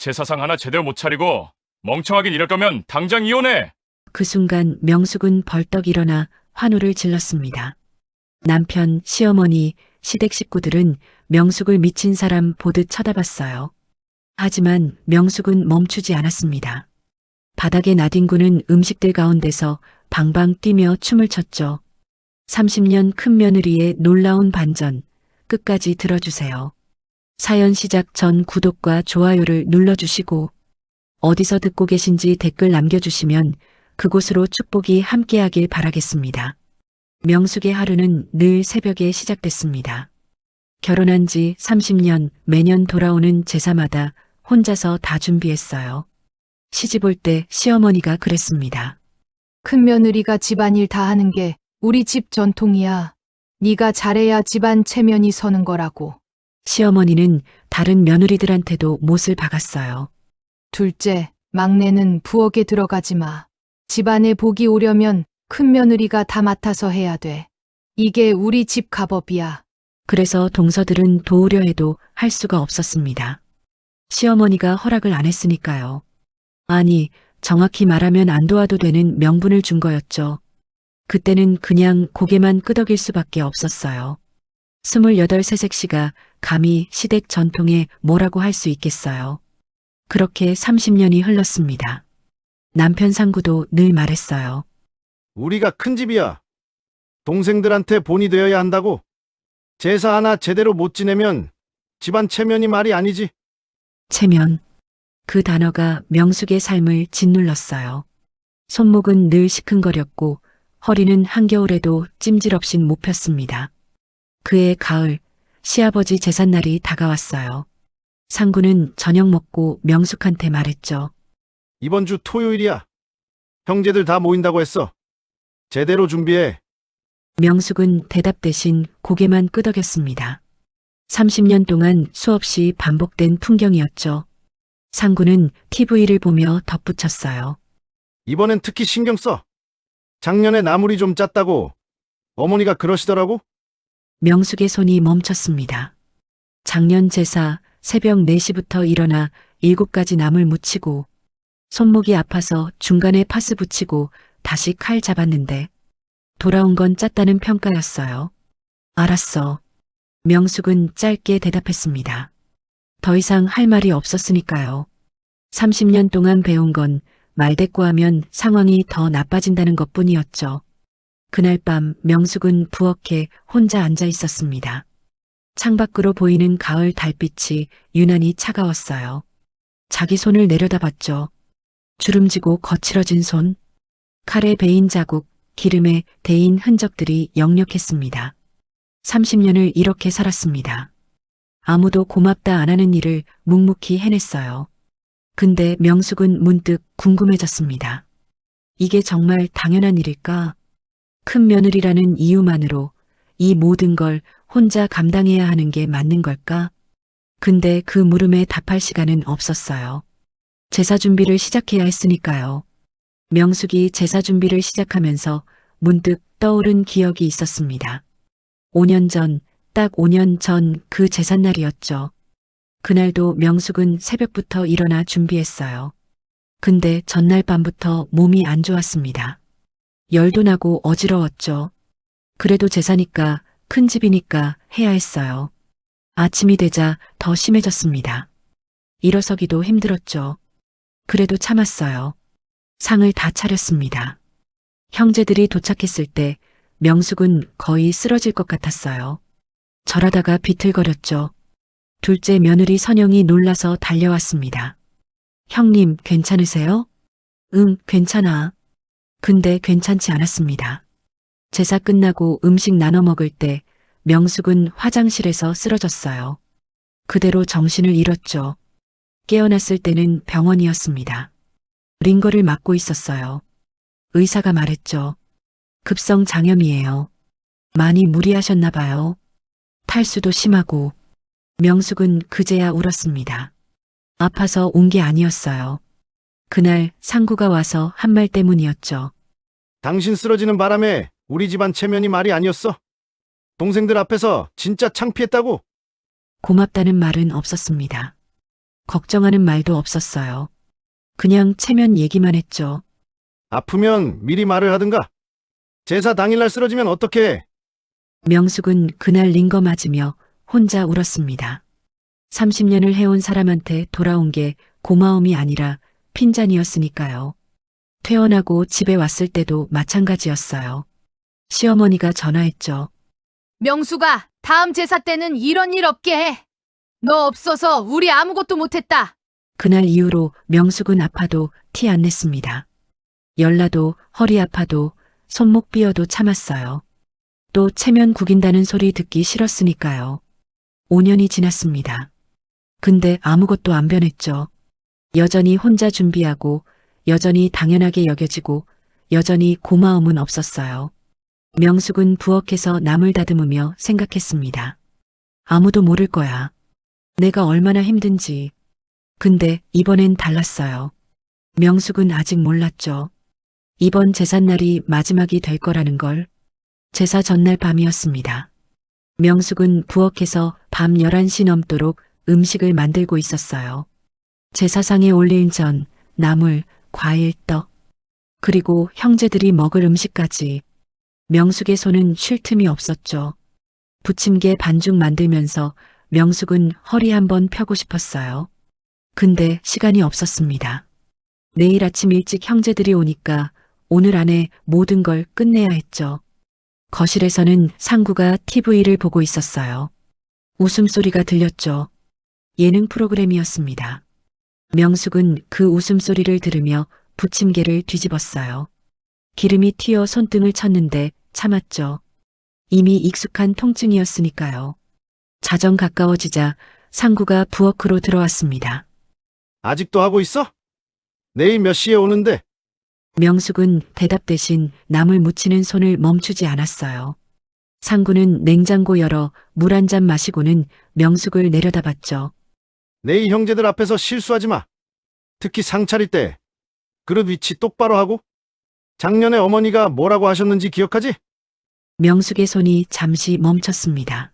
제사상 하나 제대로 못 차리고 멍청하긴 이럴 거면 당장 이혼해. 그 순간 명숙은 벌떡 일어나 환호를 질렀습니다. 남편, 시어머니, 시댁 식구들은 명숙을 미친 사람 보듯 쳐다봤어요. 하지만 명숙은 멈추지 않았습니다. 바닥에 나뒹구는 음식들 가운데서 방방 뛰며 춤을 췄죠. 30년 큰 며느리의 놀라운 반전, 끝까지 들어주세요. 사연 시작 전 구독과 좋아요를 눌러주시고 어디서 듣고 계신지 댓글 남겨주시면 그곳으로 축복이 함께하길 바라겠습니다. 명숙의 하루는 늘 새벽에 시작됐습니다. 결혼한 지 30년 매년 돌아오는 제사마다 혼자서 다 준비했어요. 시집 올 때 시어머니가 그랬습니다. 큰며느리가 집안일 다 하는 게 우리 집 전통이야. 네가 잘해야 집안 체면이 서는 거라고. 시어머니는 다른 며느리들한테도 못을 박았어요. 둘째, 막내는 부엌에 들어가지 마. 집안에 복이 오려면 큰며느리가 다 맡아서 해야 돼. 이게 우리 집 가법이야. 그래서 동서들은 도우려 해도 할 수가 없었습니다. 시어머니가 허락을 안 했으니까요. 아니, 정확히 말하면 안 도와도 되는 명분을 준 거였죠. 그때는 그냥 고개만 끄덕일 수밖에 없었어요. 28 새색시가 감히 시댁 전통에 뭐라고 할 수 있겠어요. 그렇게 30년이 흘렀습니다. 남편 상구도 늘 말했어요. 우리가 큰 집이야. 동생들한테 본이 되어야 한다고. 제사 하나 제대로 못 지내면 집안 체면이 말이 아니지. 체면. 그 단어가 명숙의 삶을 짓눌렀어요. 손목은 늘 시큰거렸고 허리는 한겨울에도 찜질없인 못 폈습니다. 그해 가을, 시아버지 제삿날이 다가왔어요. 상구는 저녁 먹고 명숙한테 말했죠. 이번 주 토요일이야. 형제들 다 모인다고 했어. 제대로 준비해. 명숙은 대답 대신 고개만 끄덕였습니다. 30년 동안 수없이 반복된 풍경이었죠. 상구는 TV를 보며 덧붙였어요. 이번엔 특히 신경 써. 작년에 나물이 좀 짰다고 어머니가 그러시더라고. 명숙의 손이 멈췄습니다. 작년 제사 새벽 4시부터 일어나 7가지 나물 무치고 손목이 아파서 중간에 파스 붙이고 다시 칼 잡았는데 돌아온 건 짰다는 평가였어요. 알았어. 명숙은 짧게 대답했습니다. 더 이상 할 말이 없었으니까요. 30년 동안 배운 건 말대꾸하면 상황이 더 나빠진다는 것뿐이었죠. 그날 밤 명숙은 부엌에 혼자 앉아 있었습니다. 창밖으로 보이는 가을 달빛이 유난히 차가웠어요. 자기 손을 내려다봤죠. 주름지고 거칠어진 손, 칼에 베인 자국, 기름에 데인 흔적들이 역력했습니다. 30년을 이렇게 살았습니다. 아무도 고맙다 안 하는 일을 묵묵히 해냈어요. 근데 명숙은 문득 궁금해졌습니다. 이게 정말 당연한 일일까? 큰 며느리라는 이유만으로 이 모든 걸 혼자 감당해야 하는 게 맞는 걸까? 근데 그 물음에 답할 시간은 없었어요. 제사 준비를 시작해야 했으니까요. 명숙이 제사 준비를 시작하면서 문득 떠오른 기억이 있었습니다. 5년 전, 딱 5년 전 그 제삿날이었죠. 그날도 명숙은 새벽부터 일어나 준비했어요. 근데 전날 밤부터 몸이 안 좋았습니다. 열도 나고 어지러웠죠. 그래도 제사니까 큰 집이니까 해야 했어요. 아침이 되자 더 심해졌습니다. 일어서기도 힘들었죠. 그래도 참았어요. 상을 다 차렸습니다. 형제들이 도착했을 때 명숙은 거의 쓰러질 것 같았어요. 절하다가 비틀거렸죠. 둘째 며느리 선영이 놀라서 달려왔습니다. 형님, 괜찮으세요? 응, 괜찮아. 근데 괜찮지 않았습니다. 제사 끝나고 음식 나눠 먹을 때 명숙은 화장실에서 쓰러졌어요. 그대로 정신을 잃었죠. 깨어났을 때는 병원이었습니다. 링거를 맞고 있었어요. 의사가 말했죠. 급성 장염이에요. 많이 무리하셨나 봐요. 탈수도 심하고. 명숙은 그제야 울었습니다. 아파서 온 게 아니었어요. 그날 상구가 와서 한 말 때문이었죠. 당신 쓰러지는 바람에 우리 집안 체면이 말이 아니었어. 동생들 앞에서 진짜 창피했다고. 고맙다는 말은 없었습니다. 걱정하는 말도 없었어요. 그냥 체면 얘기만 했죠. 아프면 미리 말을 하든가. 제사 당일날 쓰러지면 어떡해. 명숙은 그날 링거 맞으며 혼자 울었습니다. 30년을 해온 사람한테 돌아온 게 고마움이 아니라 핀잔이었으니까요. 퇴원하고 집에 왔을 때도 마찬가지였어요. 시어머니가 전화했죠. 명수가 다음 제사 때는 이런 일 없게 해. 너 없어서 우리 아무것도 못했다. 그날 이후로 명숙은 아파도 티 안 냈습니다. 열나도 허리 아파도 손목 삐어도 참았어요. 또 체면 구긴다는 소리 듣기 싫었으니까요. 5년이 지났습니다. 근데 아무것도 안 변했죠. 여전히 혼자 준비하고 여전히 당연하게 여겨지고 여전히 고마움은 없었어요. 명숙은 부엌에서 나물 다듬으며 생각했습니다. 아무도 모를 거야. 내가 얼마나 힘든지. 근데 이번엔 달랐어요. 명숙은 아직 몰랐죠. 이번 제삿날이 마지막이 될 거라는 걸. 제사 전날 밤이었습니다. 명숙은 부엌에서 밤 11시 넘도록 음식을 만들고 있었어요. 제사상에 올릴 전, 나물, 과일, 떡, 그리고 형제들이 먹을 음식까지. 명숙의 손은 쉴 틈이 없었죠. 부침개 반죽 만들면서 명숙은 허리 한번 펴고 싶었어요. 근데 시간이 없었습니다. 내일 아침 일찍 형제들이 오니까 오늘 안에 모든 걸 끝내야 했죠. 거실에서는 상구가 TV를 보고 있었어요. 웃음소리가 들렸죠. 예능 프로그램이었습니다. 명숙은 그 웃음소리를 들으며 부침개를 뒤집었어요. 기름이 튀어 손등을 쳤는데 참았죠. 이미 익숙한 통증이었으니까요. 자정 가까워지자 상구가 부엌으로 들어왔습니다. 아직도 하고 있어? 내일 몇 시에 오는데? 명숙은 대답 대신 나물 무치는 손을 멈추지 않았어요. 상구는 냉장고 열어 물 한 잔 마시고는 명숙을 내려다봤죠. 내일 형제들 앞에서 실수하지 마. 특히 상 차릴 때 그릇 위치 똑바로 하고. 작년에 어머니가 뭐라고 하셨는지 기억하지? 명숙의 손이 잠시 멈췄습니다.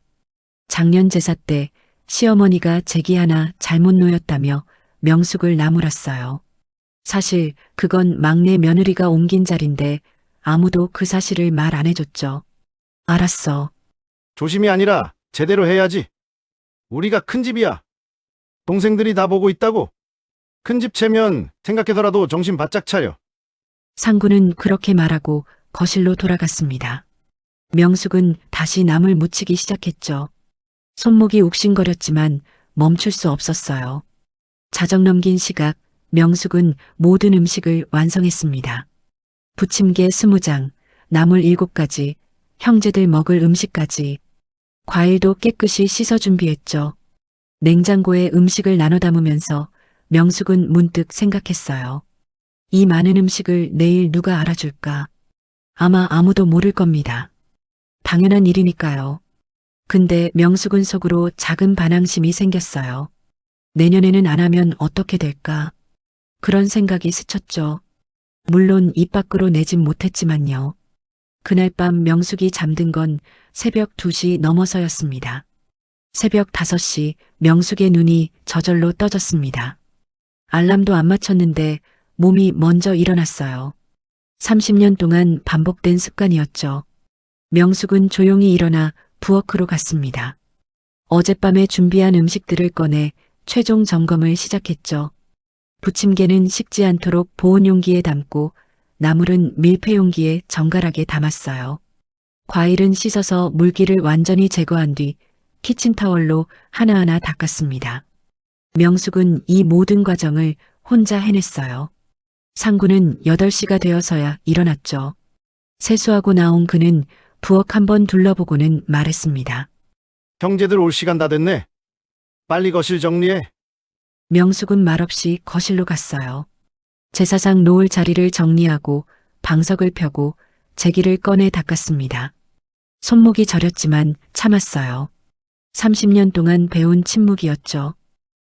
작년 제사 때 시어머니가 제기 하나 잘못 놓였다며 명숙을 나무랐어요. 사실 그건 막내 며느리가 옮긴 자리인데 아무도 그 사실을 말 안 해줬죠. 알았어. 조심이 아니라 제대로 해야지. 우리가 큰 집이야. 동생들이 다 보고 있다고. 큰 집 채면 생각해서라도 정신 바짝 차려. 상구는 그렇게 말하고 거실로 돌아갔습니다. 명숙은 다시 나물 무치기 시작했죠. 손목이 욱신거렸지만 멈출 수 없었어요. 자정 넘긴 시각, 명숙은 모든 음식을 완성했습니다. 부침개 20장, 나물 7가지, 형제들 먹을 음식까지. 과일도 깨끗이 씻어 준비했죠. 냉장고에 음식을 나눠 담으면서 명숙은 문득 생각했어요. 이 많은 음식을 내일 누가 알아줄까? 아마 아무도 모를 겁니다. 당연한 일이니까요. 근데 명숙은 속으로 작은 반항심이 생겼어요. 내년에는 안 하면 어떻게 될까? 그런 생각이 스쳤죠. 물론 입 밖으로 내진 못했지만요. 그날 밤 명숙이 잠든 건 새벽 2시 넘어서였습니다. 새벽 5시 명숙의 눈이 저절로 떠졌습니다. 알람도 안 맞췄는데 몸이 먼저 일어났어요. 30년 동안 반복된 습관이었죠. 명숙은 조용히 일어나 부엌으로 갔습니다. 어젯밤에 준비한 음식들을 꺼내 최종 점검을 시작했죠. 부침개는 식지 않도록 보온 용기에 담고 나물은 밀폐 용기에 정갈하게 담았어요. 과일은 씻어서 물기를 완전히 제거한 뒤 키친타월로 하나하나 닦았습니다. 명숙은 이 모든 과정을 혼자 해냈어요. 상구는 8시가 되어서야 일어났죠. 세수하고 나온 그는 부엌 한번 둘러보고는 말했습니다. 형제들 올 시간 다 됐네. 빨리 거실 정리해. 명숙은 말없이 거실로 갔어요. 제사상 놓을 자리를 정리하고 방석을 펴고 제기를 꺼내 닦았습니다. 손목이 저렸지만 참았어요. 30년 동안 배운 침묵이었죠.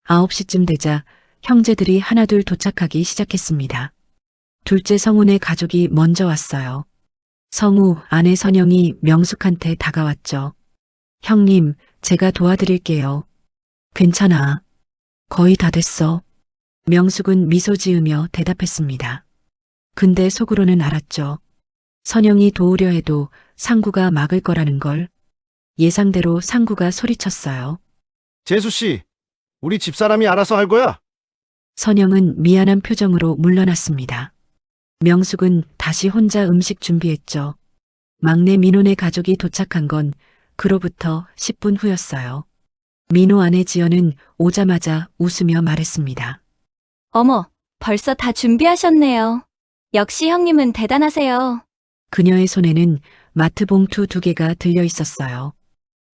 9시쯤 되자 형제들이 하나둘 도착하기 시작했습니다. 둘째 성훈의 가족이 먼저 왔어요. 성우, 아내 선영이 명숙한테 다가왔죠. 형님, 제가 도와드릴게요. 괜찮아. 거의 다 됐어. 명숙은 미소 지으며 대답했습니다. 근데 속으로는 알았죠. 선영이 도우려 해도 상구가 막을 거라는 걸. 예상대로 상구가 소리쳤어요. 재수 씨, 우리 집사람이 알아서 할 거야. 선영은 미안한 표정으로 물러났습니다. 명숙은 다시 혼자 음식 준비했죠. 막내 민호네 가족이 도착한 건 그로부터 10분 후였어요. 민호 아내 지연은 오자마자 웃으며 말했습니다. 어머, 벌써 다 준비하셨네요. 역시 형님은 대단하세요. 그녀의 손에는 마트 봉투 2개가 들려 있었어요.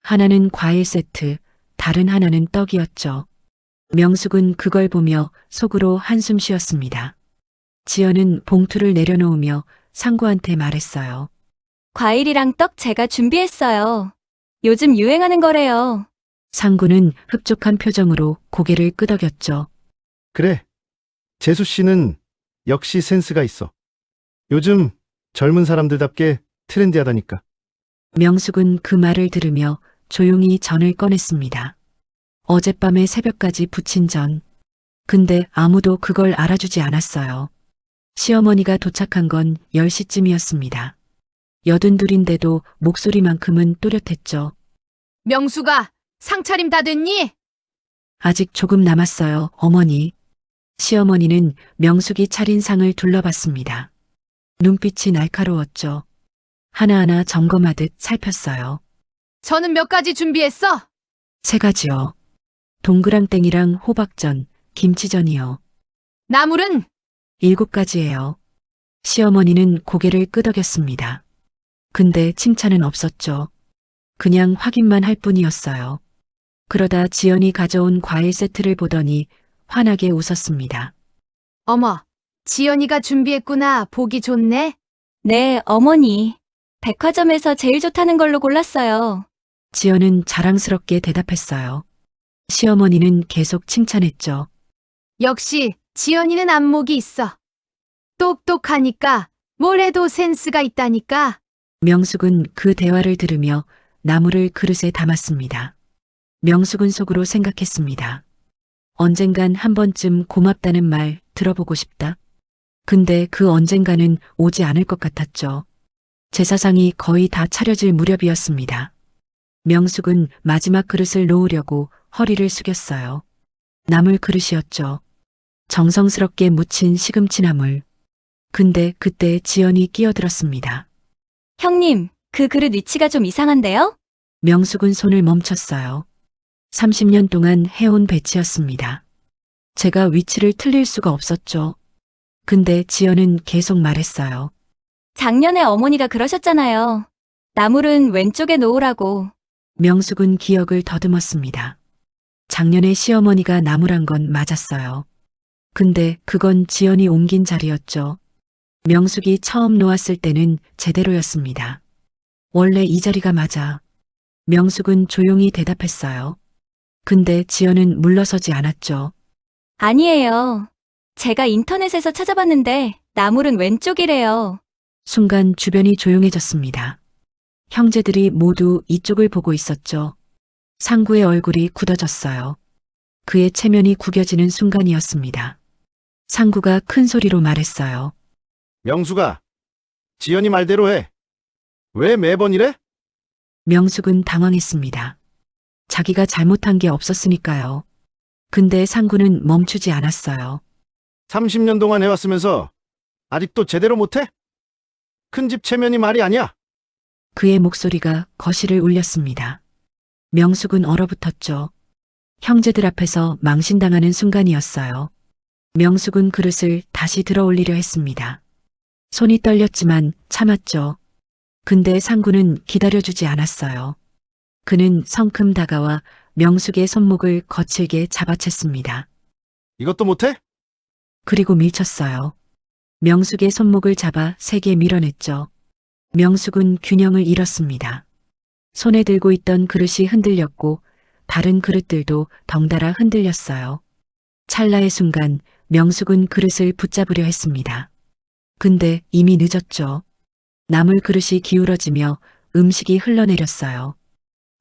하나는 과일 세트, 다른 하나는 떡이었죠. 명숙은 그걸 보며 속으로 한숨 쉬었습니다. 지연은 봉투를 내려놓으며 상구한테 말했어요. 과일이랑 떡 제가 준비했어요. 요즘 유행하는 거래요. 상구는 흡족한 표정으로 고개를 끄덕였죠. 그래. 재수 씨는 역시 센스가 있어. 요즘 젊은 사람들답게 트렌디하다니까. 명숙은 그 말을 들으며 조용히 전을 꺼냈습니다. 어젯밤에 새벽까지 부친 전. 근데 아무도 그걸 알아주지 않았어요. 시어머니가 도착한 건 10시쯤이었습니다. 82인데도 목소리만큼은 또렷했죠. 명수가 상차림 다 됐니? 아직 조금 남았어요, 어머니. 시어머니는 명숙이 차린 상을 둘러봤습니다. 눈빛이 날카로웠죠. 하나하나 점검하듯 살폈어요. 저는 몇 가지 준비했어. 3가지요. 동그랑땡이랑 호박전, 김치전이요. 나물은 7가지예요. 시어머니는 고개를 끄덕였습니다. 근데 칭찬은 없었죠. 그냥 확인만 할 뿐이었어요. 그러다 지연이 가져온 과일 세트를 보더니 환하게 웃었습니다. 어머, 지연이가 준비했구나. 보기 좋네. 네, 어머니. 백화점에서 제일 좋다는 걸로 골랐어요. 지연은 자랑스럽게 대답했어요. 시어머니는 계속 칭찬했죠. 역시 지연이는 안목이 있어. 똑똑하니까 뭘 해도 센스가 있다니까. 명숙은 그 대화를 들으며 나물을 그릇에 담았습니다. 명숙은 속으로 생각했습니다. 언젠간 한 번쯤 고맙다는 말 들어보고 싶다. 근데 그 언젠가는 오지 않을 것 같았죠. 제사상이 거의 다 차려질 무렵이었습니다. 명숙은 마지막 그릇을 놓으려고 허리를 숙였어요. 나물 그릇이었죠. 정성스럽게 무친 시금치 나물. 근데 그때 지연이 끼어들었습니다. 형님, 그 그릇 위치가 좀 이상한데요? 명숙은 손을 멈췄어요. 30년 동안 해온 배치였습니다. 제가 위치를 틀릴 수가 없었죠. 근데 지연은 계속 말했어요. 작년에 어머니가 그러셨잖아요. 나물은 왼쪽에 놓으라고. 명숙은 기억을 더듬었습니다. 작년에 시어머니가 나무란 건 맞았어요. 근데 그건 지연이 옮긴 자리였죠. 명숙이 처음 놓았을 때는 제대로였습니다. 원래 이 자리가 맞아. 명숙은 조용히 대답했어요. 근데 지연은 물러서지 않았죠. 아니에요. 제가 인터넷에서 찾아봤는데 나물은 왼쪽이래요. 순간 주변이 조용해졌습니다. 형제들이 모두 이쪽을 보고 있었죠. 상구의 얼굴이 굳어졌어요. 그의 체면이 구겨지는 순간이었습니다. 상구가 큰 소리로 말했어요. 명수가 지연이 말대로 해. 왜 매번 이래? 명숙은 당황했습니다. 자기가 잘못한 게 없었으니까요. 근데 상구는 멈추지 않았어요. 30년 동안 해왔으면서 아직도 제대로 못해? 큰 집 체면이 말이 아니야. 그의 목소리가 거실을 울렸습니다. 명숙은 얼어붙었죠. 형제들 앞에서 망신당하는 순간이었어요. 명숙은 그릇을 다시 들어 올리려 했습니다. 손이 떨렸지만 참았죠. 근데 상구는 기다려주지 않았어요. 그는 성큼 다가와 명숙의 손목을 거칠게 잡아챘습니다. 이것도 못해? 그리고 밀쳤어요. 명숙의 손목을 잡아 세게 밀어냈죠. 명숙은 균형을 잃었습니다. 손에 들고 있던 그릇이 흔들렸고 다른 그릇들도 덩달아 흔들렸어요. 찰나의 순간 명숙은 그릇을 붙잡으려 했습니다. 근데 이미 늦었죠. 나물 그릇이 기울어지며 음식이 흘러내렸어요.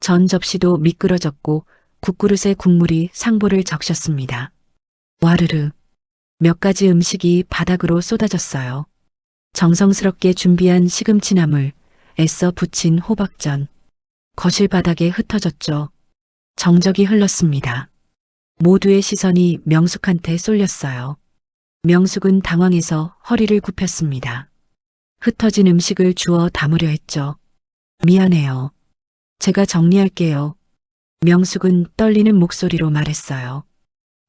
전 접시도 미끄러졌고 국그릇에 국물이 상보를 적셨습니다. 와르르. 몇 가지 음식이 바닥으로 쏟아졌어요. 정성스럽게 준비한 시금치 나물, 애써 부친 호박전. 거실 바닥에 흩어졌죠. 정적이 흘렀습니다. 모두의 시선이 명숙한테 쏠렸어요. 명숙은 당황해서 허리를 굽혔습니다. 흩어진 음식을 주워 담으려 했죠. 미안해요. 제가 정리할게요. 명숙은 떨리는 목소리로 말했어요.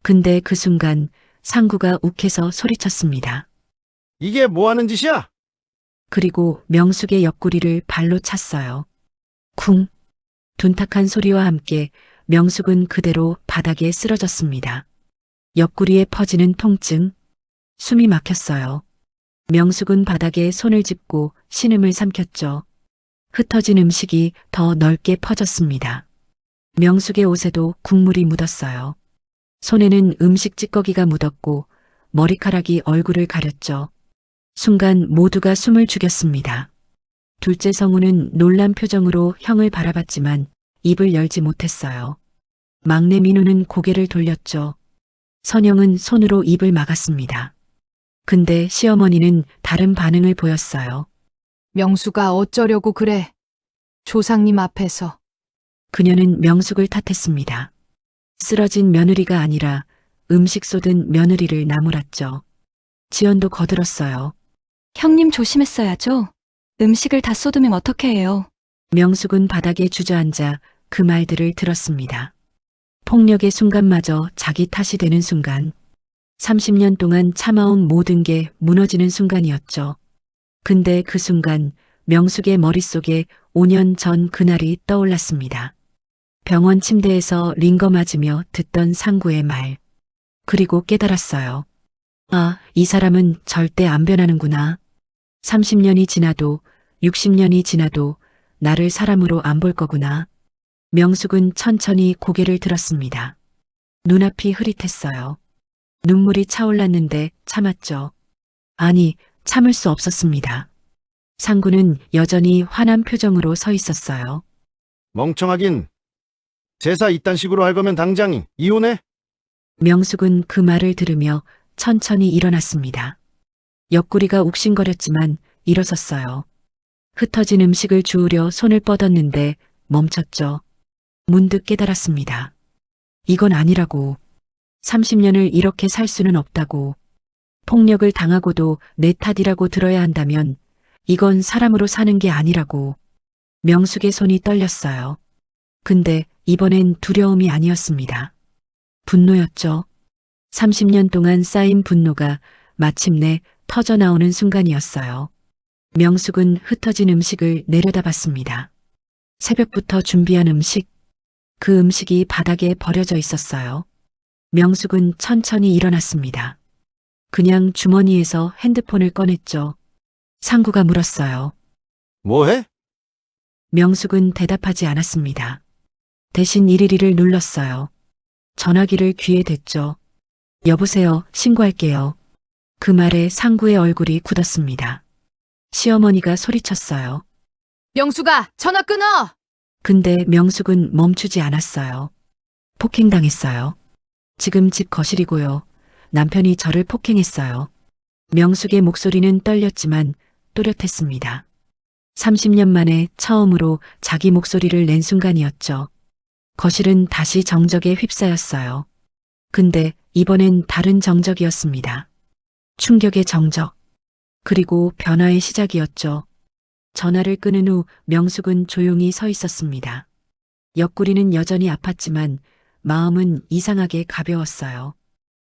근데 그 순간 상구가 욱해서 소리쳤습니다. 이게 뭐 하는 짓이야? 그리고 명숙의 옆구리를 발로 찼어요. 쿵. 둔탁한 소리와 함께 명숙은 그대로 바닥에 쓰러졌습니다. 옆구리에 퍼지는 통증. 숨이 막혔어요. 명숙은 바닥에 손을 짚고 신음을 삼켰죠. 흩어진 음식이 더 넓게 퍼졌습니다. 명숙의 옷에도 국물이 묻었어요. 손에는 음식 찌꺼기가 묻었고 머리카락이 얼굴을 가렸죠. 순간 모두가 숨을 죽였습니다. 둘째 성우는 놀란 표정으로 형을 바라봤지만 입을 열지 못했어요. 막내 민우는 고개를 돌렸죠. 선영은 손으로 입을 막았습니다. 근데 시어머니는 다른 반응을 보였어요. 명수가 어쩌려고 그래. 조상님 앞에서. 그녀는 명숙을 탓했습니다. 쓰러진 며느리가 아니라 음식 쏟은 며느리를 나무랐죠. 지연도 거들었어요. 형님 조심했어야죠. 음식을 다 쏟으면 어떻게 해요? 명숙은 바닥에 주저앉아 그 말들을 들었습니다. 폭력의 순간마저 자기 탓이 되는 순간. 30년 동안 참아온 모든 게 무너지는 순간이었죠. 근데 그 순간 명숙의 머릿속에 5년 전 그날이 떠올랐습니다. 병원 침대에서 링거 맞으며 듣던 상구의 말. 그리고 깨달았어요. 아, 이 사람은 절대 안 변하는구나. 30년이 지나도 60년이 지나도 나를 사람으로 안 볼 거구나. 명숙은 천천히 고개를 들었습니다. 눈앞이 흐릿했어요. 눈물이 차올랐는데 참았죠. 아니, 참을 수 없었습니다. 상구는 여전히 화난 표정으로 서 있었어요. 멍청하긴. 제사 이딴 식으로 할 거면 당장 이혼해. 명숙은 그 말을 들으며 천천히 일어났습니다. 옆구리가 욱신거렸지만 일어섰어요. 흩어진 음식을 주우려 손을 뻗었는데 멈췄죠. 문득 깨달았습니다. 이건 아니라고. 30년을 이렇게 살 수는 없다고. 폭력을 당하고도 내 탓이라고 들어야 한다면 이건 사람으로 사는 게 아니라고. 명숙의 손이 떨렸어요. 근데 이번엔 두려움이 아니었습니다. 분노였죠. 30년 동안 쌓인 분노가 마침내 터져나오는 순간이었어요. 명숙은 흩어진 음식을 내려다봤습니다. 새벽부터 준비한 음식, 그 음식이 바닥에 버려져 있었어요. 명숙은 천천히 일어났습니다. 그냥 주머니에서 핸드폰을 꺼냈죠. 상구가 물었어요. 뭐해? 명숙은 대답하지 않았습니다. 대신 112를 눌렀어요. 전화기를 귀에 댔죠. 여보세요, 신고할게요. 그 말에 상구의 얼굴이 굳었습니다. 시어머니가 소리쳤어요. 명수가 전화 끊어! 근데 명숙은 멈추지 않았어요. 폭행당했어요. 지금 집 거실이고요. 남편이 저를 폭행했어요. 명숙의 목소리는 떨렸지만 또렷했습니다. 30년 만에 처음으로 자기 목소리를 낸 순간이었죠. 거실은 다시 정적에 휩싸였어요. 근데 이번엔 다른 정적이었습니다. 충격의 정적. 그리고 변화의 시작이었죠. 전화를 끊은 후 명숙은 조용히 서 있었습니다. 옆구리는 여전히 아팠지만 마음은 이상하게 가벼웠어요.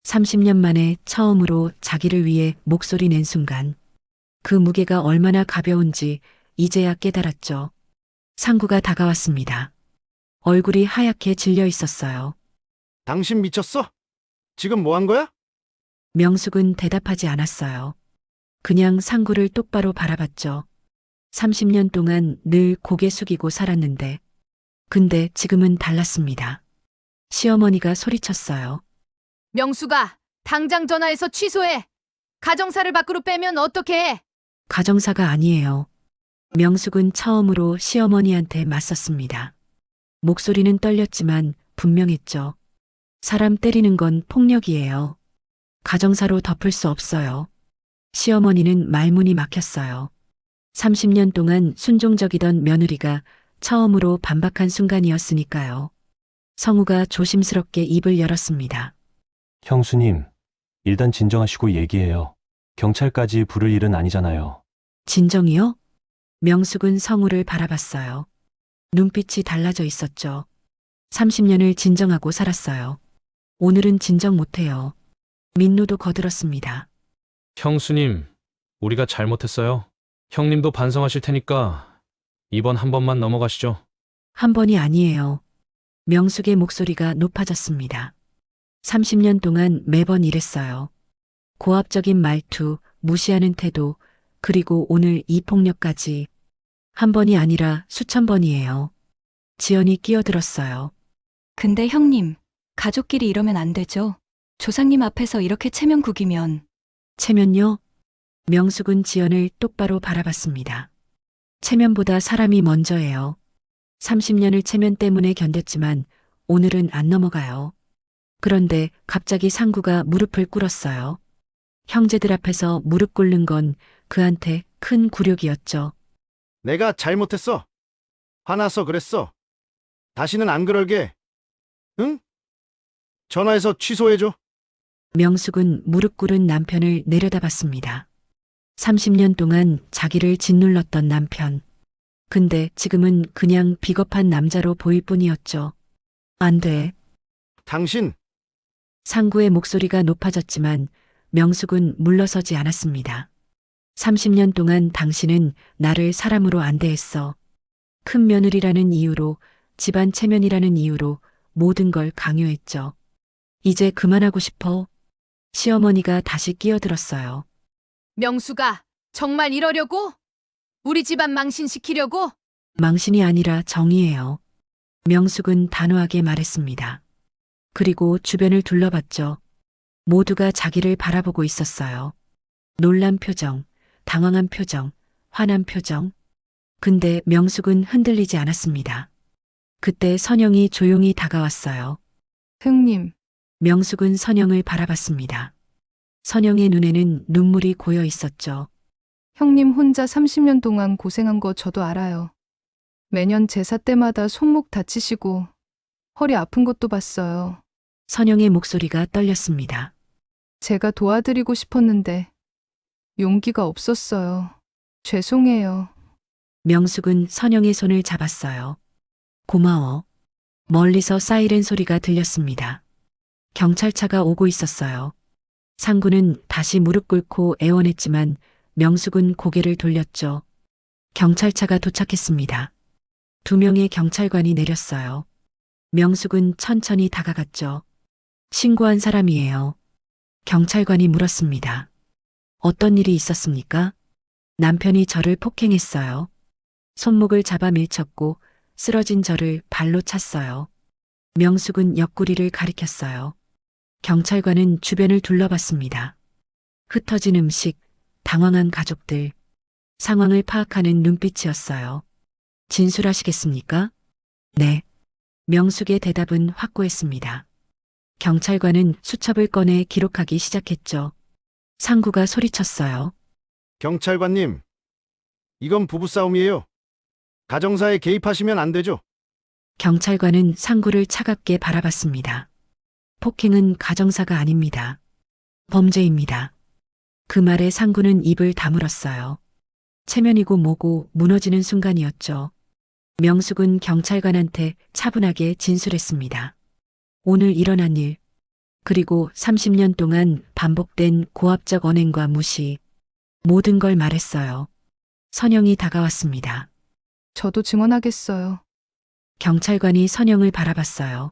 30년 만에 처음으로 자기를 위해 목소리 낸 순간. 그 무게가 얼마나 가벼운지 이제야 깨달았죠. 상구가 다가왔습니다. 얼굴이 하얗게 질려 있었어요. 당신 미쳤어? 지금 뭐 한 거야? 명숙은 대답하지 않았어요. 그냥 상구를 똑바로 바라봤죠. 30년 동안 늘 고개 숙이고 살았는데. 근데 지금은 달랐습니다. 시어머니가 소리쳤어요. 명수가 당장 전화해서 취소해. 가정사를 밖으로 빼면 어떻게 해? 가정사가 아니에요. 명숙은 처음으로 시어머니한테 맞섰습니다. 목소리는 떨렸지만 분명했죠. 사람 때리는 건 폭력이에요. 가정사로 덮을 수 없어요. 시어머니는 말문이 막혔어요. 30년 동안 순종적이던 며느리가 처음으로 반박한 순간이었으니까요. 성우가 조심스럽게 입을 열었습니다. 형수님, 일단 진정하시고 얘기해요. 경찰까지 부를 일은 아니잖아요. 진정이요? 명숙은 성우를 바라봤어요. 눈빛이 달라져 있었죠. 30년을 진정하고 살았어요. 오늘은 진정 못해요. 민노도 거들었습니다. 형수님, 우리가 잘못했어요. 형님도 반성하실 테니까 이번 한 번만 넘어가시죠. 한 번이 아니에요. 명숙의 목소리가 높아졌습니다. 30년 동안 매번 이랬어요. 고압적인 말투, 무시하는 태도, 그리고 오늘 이 폭력까지. 한 번이 아니라 수천 번이에요. 지연이 끼어들었어요. 근데 형님, 가족끼리 이러면 안 되죠. 조상님 앞에서 이렇게 체면 구기면. 체면요? 명숙은 지연을 똑바로 바라봤습니다. 체면보다 사람이 먼저예요. 30년을 체면 때문에 견뎠지만 오늘은 안 넘어가요. 그런데 갑자기 상구가 무릎을 꿇었어요. 형제들 앞에서 무릎 꿇는 건 그한테 큰 굴욕이었죠. 내가 잘못했어. 화나서 그랬어. 다시는 안 그럴게. 응? 전화해서 취소해줘. 명숙은 무릎 꿇은 남편을 내려다봤습니다. 30년 동안 자기를 짓눌렀던 남편. 근데 지금은 그냥 비겁한 남자로 보일 뿐이었죠. 안 돼. 당신, 상구의 목소리가 높아졌지만 명숙은 물러서지 않았습니다. 30년 동안 당신은 나를 사람으로 안 대했어. 큰 며느리라는 이유로, 집안 체면이라는 이유로 모든 걸 강요했죠. 이제 그만하고 싶어. 시어머니가 다시 끼어들었어요. 명수가 정말 이러려고? 우리 집안 망신시키려고? 망신이 아니라 정의예요. 명숙은 단호하게 말했습니다. 그리고 주변을 둘러봤죠. 모두가 자기를 바라보고 있었어요. 놀란 표정, 당황한 표정, 화난 표정. 근데 명숙은 흔들리지 않았습니다. 그때 선영이 조용히 다가왔어요. 형님, 명숙은 선영을 바라봤습니다. 선영의 눈에는 눈물이 고여 있었죠. 형님 혼자 30년 동안 고생한 거 저도 알아요. 매년 제사 때마다 손목 다치시고 허리 아픈 것도 봤어요. 선영의 목소리가 떨렸습니다. 제가 도와드리고 싶었는데 용기가 없었어요. 죄송해요. 명숙은 선영의 손을 잡았어요. 고마워. 멀리서 사이렌 소리가 들렸습니다. 경찰차가 오고 있었어요. 상구는 다시 무릎 꿇고 애원했지만 명숙은 고개를 돌렸죠. 경찰차가 도착했습니다. 2명의 경찰관이 내렸어요. 명숙은 천천히 다가갔죠. 신고한 사람이에요. 경찰관이 물었습니다. 어떤 일이 있었습니까? 남편이 저를 폭행했어요. 손목을 잡아 밀쳤고 쓰러진 저를 발로 찼어요. 명숙은 옆구리를 가리켰어요. 경찰관은 주변을 둘러봤습니다. 흩어진 음식, 당황한 가족들, 상황을 파악하는 눈빛이었어요. 진술하시겠습니까? 네. 명숙의 대답은 확고했습니다. 경찰관은 수첩을 꺼내 기록하기 시작했죠. 상구가 소리쳤어요. 경찰관님. 이건 부부싸움이에요. 가정사에 개입하시면 안 되죠. 경찰관은 상구를 차갑게 바라봤습니다. 폭행은 가정사가 아닙니다. 범죄입니다. 그 말에 상구는 입을 다물었어요. 체면이고 뭐고 무너지는 순간이었죠. 명숙은 경찰관한테 차분하게 진술했습니다. 오늘 일어난 일, 그리고 30년 동안 반복된 고압적 언행과 무시, 모든 걸 말했어요. 선영이 다가왔습니다. 저도 증언하겠어요. 경찰관이 선영을 바라봤어요.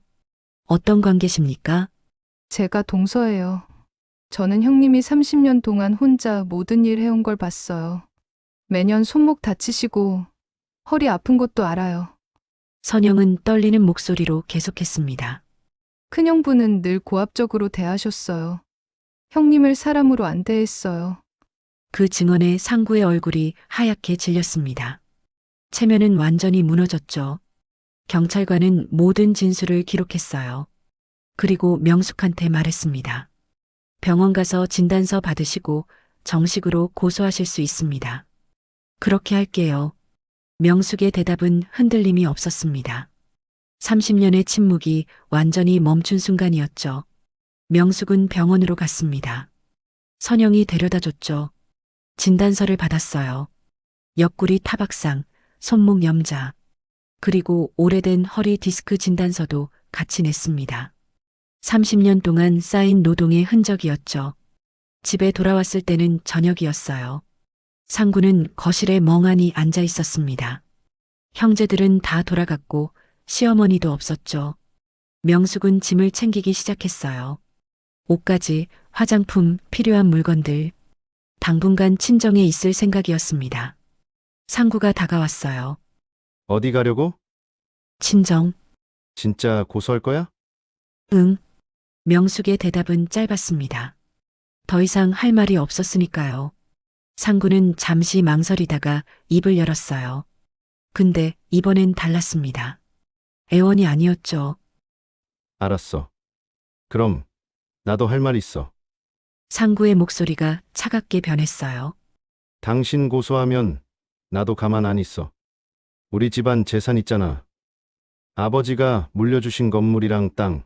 어떤 관계십니까? 제가 동서예요. 저는 형님이 30년 동안 혼자 모든 일 해온 걸 봤어요. 매년 손목 다치시고 허리 아픈 것도 알아요. 선영은 떨리는 목소리로 계속했습니다. 큰형부는 늘 고압적으로 대하셨어요. 형님을 사람으로 안 대했어요. 그 증언에 상구의 얼굴이 하얗게 질렸습니다. 체면은 완전히 무너졌죠. 경찰관은 모든 진술을 기록했어요. 그리고 명숙한테 말했습니다. 병원 가서 진단서 받으시고 정식으로 고소하실 수 있습니다. 그렇게 할게요. 명숙의 대답은 흔들림이 없었습니다. 30년의 침묵이 완전히 멈춘 순간이었죠. 명숙은 병원으로 갔습니다. 선영이 데려다 줬죠. 진단서를 받았어요. 옆구리 타박상, 손목 염자, 그리고 오래된 허리 디스크 진단서도 같이 냈습니다. 30년 동안 쌓인 노동의 흔적이었죠. 집에 돌아왔을 때는 저녁이었어요. 상구는 거실에 멍하니 앉아 있었습니다. 형제들은 다 돌아갔고 시어머니도 없었죠. 명숙은 짐을 챙기기 시작했어요. 옷가지, 화장품, 필요한 물건들. 당분간 친정에 있을 생각이었습니다. 상구가 다가왔어요. 어디 가려고? 친정, 진짜 고소할 거야? 응. 명숙의 대답은 짧았습니다. 더 이상 할 말이 없었으니까요. 상구는 잠시 망설이다가 입을 열었어요. 근데 이번엔 달랐습니다. 애원이 아니었죠. 알았어. 그럼 나도 할 말 있어. 상구의 목소리가 차갑게 변했어요. 당신 고소하면 나도 가만 안 있어. 우리 집안 재산 있잖아. 아버지가 물려주신 건물이랑 땅.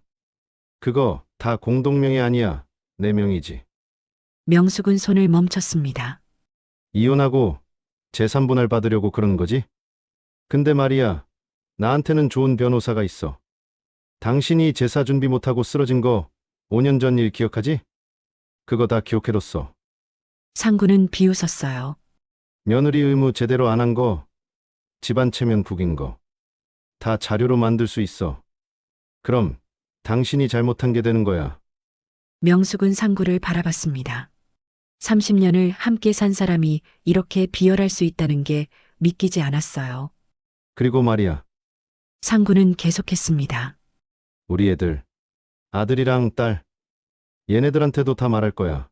그거 다 공동명의 아니야. 내 명이지. 명숙은 손을 멈췄습니다. 이혼하고 재산 분할 받으려고 그러는 거지? 근데 말이야, 나한테는 좋은 변호사가 있어. 당신이 제사 준비 못하고 쓰러진 거 5년 전 일 기억하지? 그거 다 기억해뒀어. 상구는 비웃었어요. 며느리 의무 제대로 안 한 거, 집안 체면 구긴 거, 다 자료로 만들 수 있어. 그럼 당신이 잘못한 게 되는 거야. 명숙은 상구를 바라봤습니다. 30년을 함께 산 사람이 이렇게 비열할 수 있다는 게 믿기지 않았어요. 그리고 말이야, 상구는 계속했습니다. 우리 애들, 아들이랑 딸, 얘네들한테도 다 말할 거야.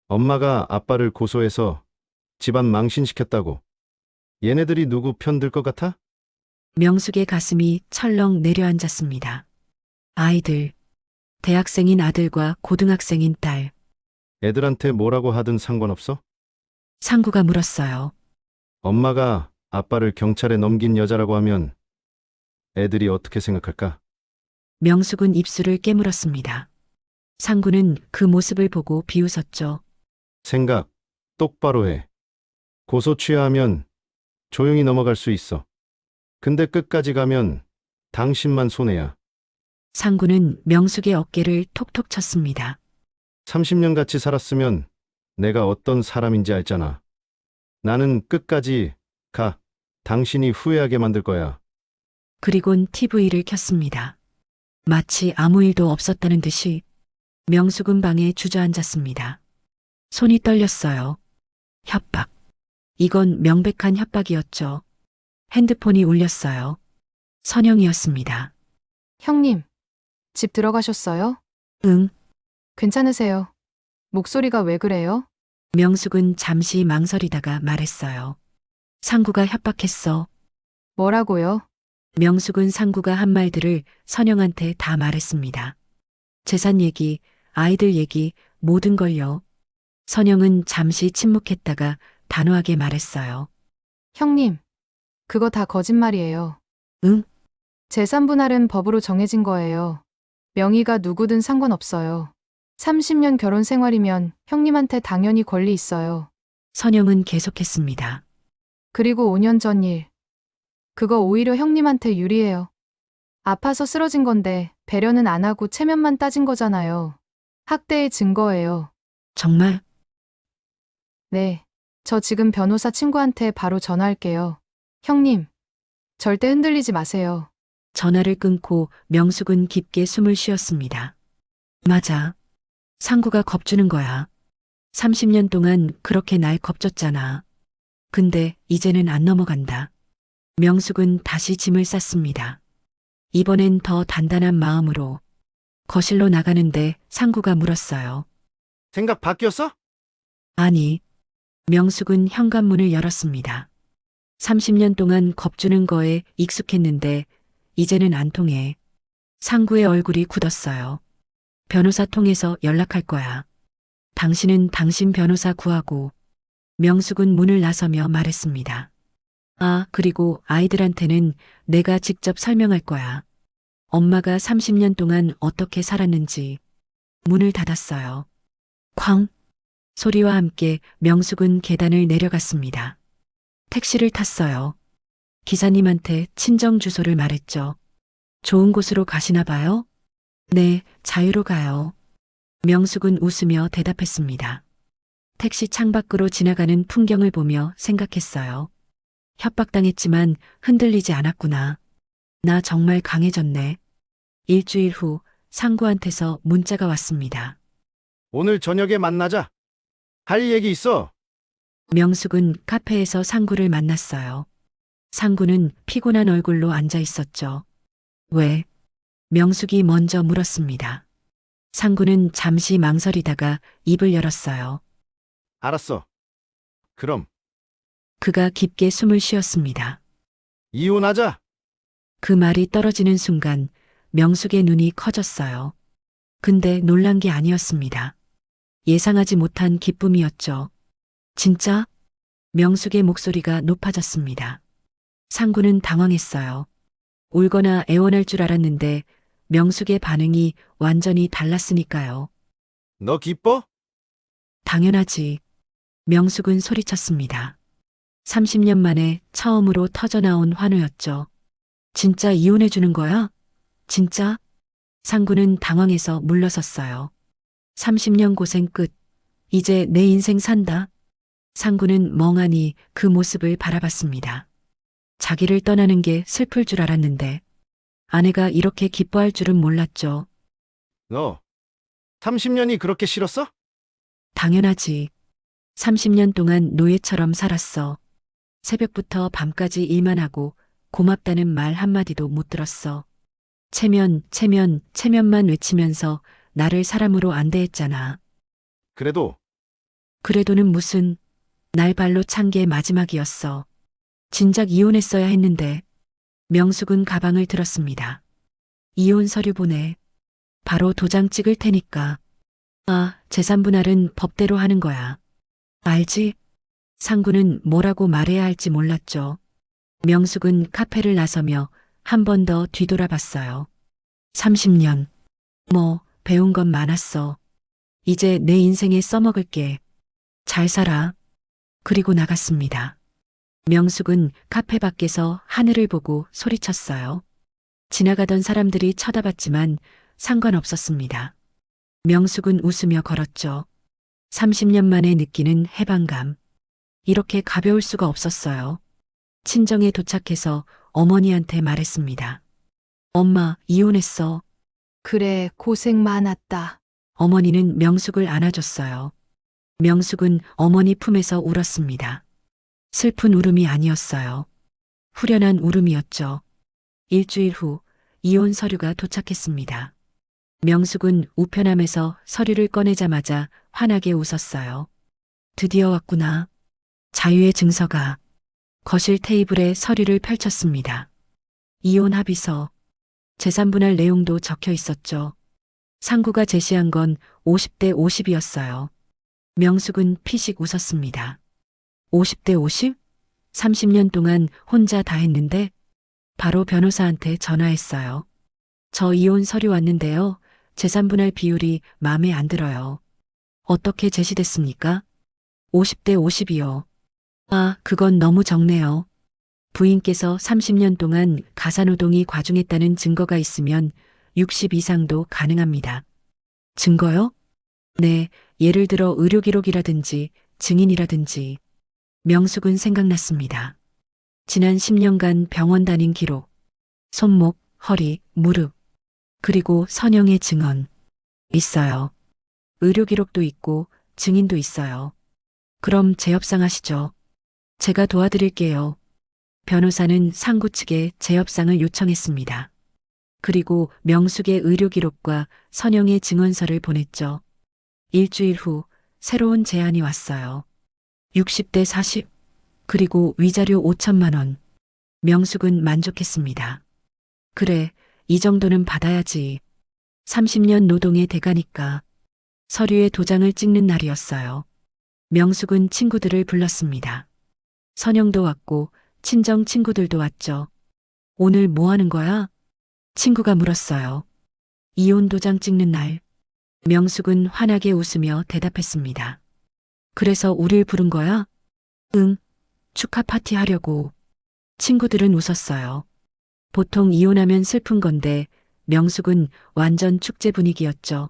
엄마가 아빠를 고소해서 집안 망신시켰다고. 얘네들이 누구 편 들 것 같아? 명숙의 가슴이 철렁 내려앉았습니다. 아이들, 대학생인 아들과 고등학생인 딸, 애들한테 뭐라고 하든 상관없어? 상구가 물었어요. 엄마가 아빠를 경찰에 넘긴 여자라고 하면 애들이 어떻게 생각할까? 명숙은 입술을 깨물었습니다. 상구는 그 모습을 보고 비웃었죠. 생각 똑바로 해. 고소 취하하면 조용히 넘어갈 수 있어. 근데 끝까지 가면 당신만 손해야. 상구는 명숙의 어깨를 톡톡 쳤습니다. 30년 같이 살았으면 내가 어떤 사람인지 알잖아. 나는 끝까지 가. 당신이 후회하게 만들 거야. 그리곤 TV를 켰습니다. 마치 아무 일도 없었다는 듯이 명숙은 방에 주저앉았습니다. 손이 떨렸어요. 협박. 이건 명백한 협박이었죠. 핸드폰이 울렸어요. 선영이었습니다. 형님, 집 들어가셨어요? 응. 괜찮으세요? 목소리가 왜 그래요? 명숙은 잠시 망설이다가 말했어요. 상구가 협박했어. 뭐라고요? 명숙은 상구가 한 말들을 선영한테 다 말했습니다. 재산 얘기, 아이들 얘기, 모든 걸요. 선영은 잠시 침묵했다가 단호하게 말했어요. 형님, 그거 다 거짓말이에요. 응? 재산 분할은 법으로 정해진 거예요. 명의가 누구든 상관없어요. 30년 결혼 생활이면 형님한테 당연히 권리 있어요. 선영은 계속했습니다. 그리고 5년 전 일. 그거 오히려 형님한테 유리해요. 아파서 쓰러진 건데 배려는 안 하고 체면만 따진 거잖아요. 학대의 증거예요. 정말? 네. 저 지금 변호사 친구한테 바로 전화할게요. 형님, 절대 흔들리지 마세요. 전화를 끊고 명숙은 깊게 숨을 쉬었습니다. 맞아. 상구가 겁주는 거야. 30년 동안 그렇게 날 겁줬잖아. 근데 이제는 안 넘어간다. 명숙은 다시 짐을 쌌습니다. 이번엔 더 단단한 마음으로 거실로 나가는데 상구가 물었어요. 생각 바뀌었어? 아니. 명숙은 현관문을 열었습니다. 30년 동안 겁주는 거에 익숙했는데 이제는 안 통해. 상구의 얼굴이 굳었어요. 변호사 통해서 연락할 거야. 당신은 당신 변호사 구하고. 명숙은 문을 나서며 말했습니다. 아, 그리고 아이들한테는 내가 직접 설명할 거야. 엄마가 30년 동안 어떻게 살았는지. 문을 닫았어요. 쾅! 소리와 함께 명숙은 계단을 내려갔습니다. 택시를 탔어요. 기사님한테 친정 주소를 말했죠. 좋은 곳으로 가시나 봐요? 네, 자유로 가요. 명숙은 웃으며 대답했습니다. 택시 창밖으로 지나가는 풍경을 보며 생각했어요. 협박당했지만 흔들리지 않았구나. 나 정말 강해졌네. 일주일 후 상구한테서 문자가 왔습니다. 오늘 저녁에 만나자. 할 얘기 있어. 명숙은 카페에서 상구를 만났어요. 상구는 피곤한 얼굴로 앉아 있었죠. 왜? 명숙이 먼저 물었습니다. 상구는 잠시 망설이다가 입을 열었어요. 알았어. 그럼 그가 깊게 숨을 쉬었습니다. 이혼하자. 그 말이 떨어지는 순간 명숙의 눈이 커졌어요. 근데 놀란 게 아니었습니다. 예상하지 못한 기쁨이었죠. 진짜? 명숙의 목소리가 높아졌습니다. 상구는 당황했어요. 울거나 애원할 줄 알았는데 명숙의 반응이 완전히 달랐으니까요. 너 기뻐? 당연하지. 명숙은 소리쳤습니다. 30년 만에 처음으로 터져나온 환호였죠. 진짜 이혼해 주는 거야? 진짜? 상구는 당황해서 물러섰어요. 30년 고생 끝. 이제 내 인생 산다. 상구는 멍하니 그 모습을 바라봤습니다. 자기를 떠나는 게 슬플 줄 알았는데 아내가 이렇게 기뻐할 줄은 몰랐죠. 너 30년이 그렇게 싫었어? 당연하지. 30년 동안 노예처럼 살았어. 새벽부터 밤까지 일만 하고 고맙다는 말 한마디도 못 들었어. 체면, 체면, 체면만 외치면서 나를 사람으로 안 대했잖아. 그래도 그래도는 무슨, 날 발로 찬 게 마지막이었어. 진작 이혼했어야 했는데. 명숙은 가방을 들었습니다. 이혼 서류 보내. 바로 도장 찍을 테니까. 아, 재산 분할은 법대로 하는 거야. 알지? 상구는 뭐라고 말해야 할지 몰랐죠. 명숙은 카페를 나서며 한 번 더 뒤돌아봤어요. 30년. 뭐, 배운 건 많았어. 이제 내 인생에 써먹을게. 잘 살아. 그리고 나갔습니다. 명숙은 카페 밖에서 하늘을 보고 소리쳤어요. 지나가던 사람들이 쳐다봤지만 상관없었습니다. 명숙은 웃으며 걸었죠. 30년 만에 느끼는 해방감. 이렇게 가벼울 수가 없었어요. 친정에 도착해서 어머니한테 말했습니다. 엄마, 이혼했어. 그래, 고생 많았다. 어머니는 명숙을 안아줬어요. 명숙은 어머니 품에서 울었습니다. 슬픈 울음이 아니었어요. 후련한 울음이었죠. 일주일 후 이혼 서류가 도착했습니다. 명숙은 우편함에서 서류를 꺼내자마자 환하게 웃었어요. 드디어 왔구나. 자유의 증서가. 거실 테이블에 서류를 펼쳤습니다. 이혼 합의서. 재산 분할 내용도 적혀 있었죠. 상구가 제시한 건 50대 50이었어요. 명숙은 피식 웃었습니다. 50대 50? 30년 동안 혼자 다 했는데 바로 변호사한테 전화했어요. 저 이혼 서류 왔는데요. 재산 분할 비율이 마음에 안 들어요. 어떻게 제시됐습니까? 50대 50이요. 아, 그건 너무 적네요. 부인께서 30년 동안 가사노동이 과중했다는 증거가 있으면 60 이상도 가능합니다. 증거요? 네, 예를 들어 의료기록이라든지 증인이라든지. 명숙은 생각났습니다. 지난 10년간 병원 다닌 기록, 손목, 허리, 무릎, 그리고 선영의 증언. 있어요. 의료기록도 있고 증인도 있어요. 그럼 재협상 하시죠. 제가 도와드릴게요. 변호사는 상구 측에 재협상을 요청했습니다. 그리고 명숙의 의료기록과 선영의 증언서를 보냈죠. 일주일 후 새로운 제안이 왔어요. 60대 40, 그리고 위자료 5천만 원. 명숙은 만족했습니다. 그래, 이 정도는 받아야지. 30년 노동의 대가니까. 서류에 도장을 찍는 날이었어요. 명숙은 친구들을 불렀습니다. 선영도 왔고 친정 친구들도 왔죠. 오늘 뭐 하는 거야? 친구가 물었어요. 이혼 도장 찍는 날. 명숙은 환하게 웃으며 대답했습니다. 그래서 우릴 부른 거야? 응, 축하 파티 하려고. 친구들은 웃었어요. 보통 이혼하면 슬픈 건데 명숙은 완전 축제 분위기였죠.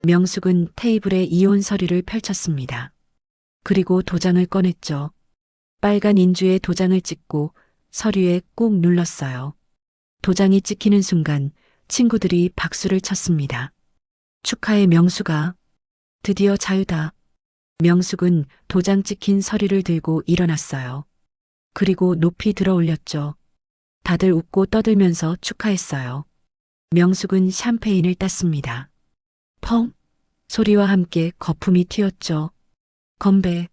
명숙은 테이블에 이혼 서류를 펼쳤습니다. 그리고 도장을 꺼냈죠. 빨간 인주에 도장을 찍고 서류에 꾹 눌렀어요. 도장이 찍히는 순간 친구들이 박수를 쳤습니다. 축하해 명숙아. 드디어 자유다. 명숙은 도장 찍힌 서류를 들고 일어났어요. 그리고 높이 들어 올렸죠. 다들 웃고 떠들면서 축하했어요. 명숙은 샴페인을 땄습니다. 펑! 소리와 함께 거품이 튀었죠. 건배.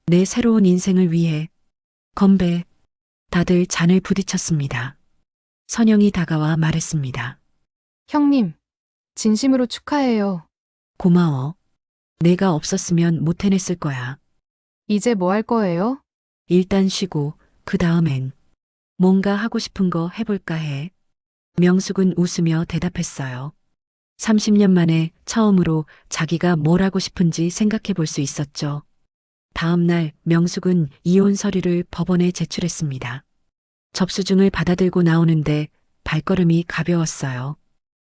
내 새로운 인생을 위해. 건배. 다들 잔을 부딪혔습니다. 선영이 다가와 말했습니다. 형님, 진심으로 축하해요. 고마워. 내가 없었으면 못 해냈을 거야. 이제 뭐 할 거예요? 일단 쉬고 그 다음엔 뭔가 하고 싶은 거 해볼까 해. 명숙은 웃으며 대답했어요. 30년 만에 처음으로 자기가 뭘 하고 싶은지 생각해 볼 수 있었죠. 다음 날 명숙은 이혼 서류를 법원에 제출했습니다. 접수증을 받아들고 나오는데 발걸음이 가벼웠어요.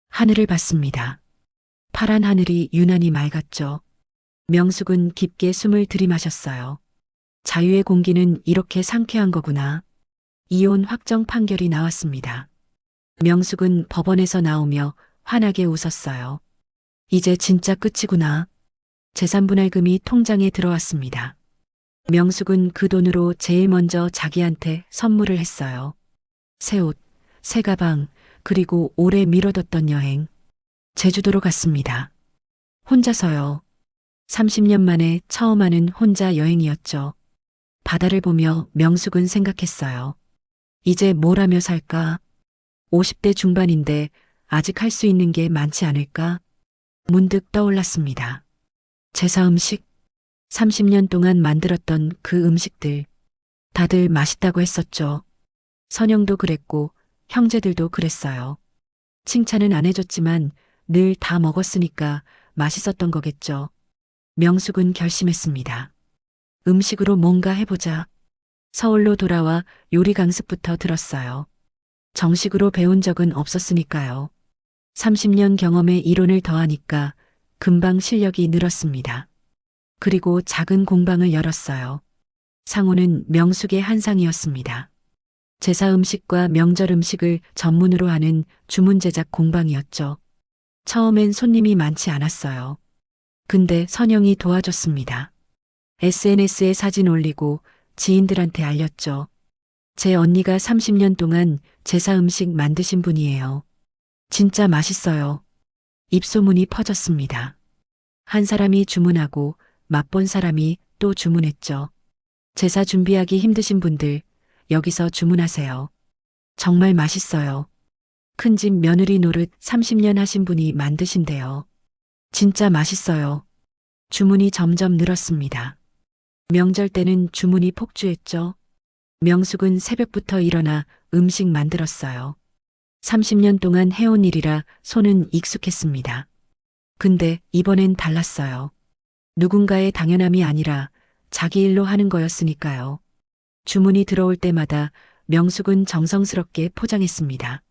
하늘을 봤습니다. 파란 하늘이 유난히 맑았죠. 명숙은 깊게 숨을 들이마셨어요. 자유의 공기는 이렇게 상쾌한 거구나. 이혼 확정 판결이 나왔습니다. 명숙은 법원에서 나오며 환하게 웃었어요. 이제 진짜 끝이구나. 재산분할금이 통장에 들어왔습니다. 명숙은 그 돈으로 제일 먼저 자기한테 선물을 했어요. 새 옷, 새 가방, 그리고 오래 미뤄뒀던 여행. 제주도로 갔습니다. 혼자서요. 30년 만에 처음 하는 혼자 여행이었죠. 바다를 보며 명숙은 생각했어요. 이제 뭘 하며 살까? 50대 중반인데 아직 할 수 있는 게 많지 않을까? 문득 떠올랐습니다. 제사 음식, 30년 동안 만들었던 그 음식들. 다들 맛있다고 했었죠. 선영도 그랬고 형제들도 그랬어요. 칭찬은 안 해줬지만 늘 다 먹었으니까 맛있었던 거겠죠. 명숙은 결심했습니다. 음식으로 뭔가 해보자. 서울로 돌아와 요리 강습부터 들었어요. 정식으로 배운 적은 없었으니까요. 30년 경험에 이론을 더하니까 금방 실력이 늘었습니다. 그리고 작은 공방을 열었어요. 상호는 명숙의 한상이었습니다. 제사 음식과 명절 음식을 전문으로 하는 주문 제작 공방이었죠. 처음엔 손님이 많지 않았어요. 근데 선영이 도와줬습니다. SNS에 사진 올리고 지인들한테 알렸죠. 제 언니가 30년 동안 제사 음식 만드신 분이에요. 진짜 맛있어요. 입소문이 퍼졌습니다. 한 사람이 주문하고 맛본 사람이 또 주문했죠. 제사 준비하기 힘드신 분들, 여기서 주문하세요. 정말 맛있어요. 큰집 며느리 노릇 30년 하신 분이 만드신대요. 진짜 맛있어요. 주문이 점점 늘었습니다. 명절 때는 주문이 폭주했죠. 명숙은 새벽부터 일어나 음식 만들었어요. 30년 동안 해온 일이라 손은 익숙했습니다. 근데 이번엔 달랐어요. 누군가의 당연함이 아니라 자기 일로 하는 거였으니까요. 주문이 들어올 때마다 명숙은 정성스럽게 포장했습니다.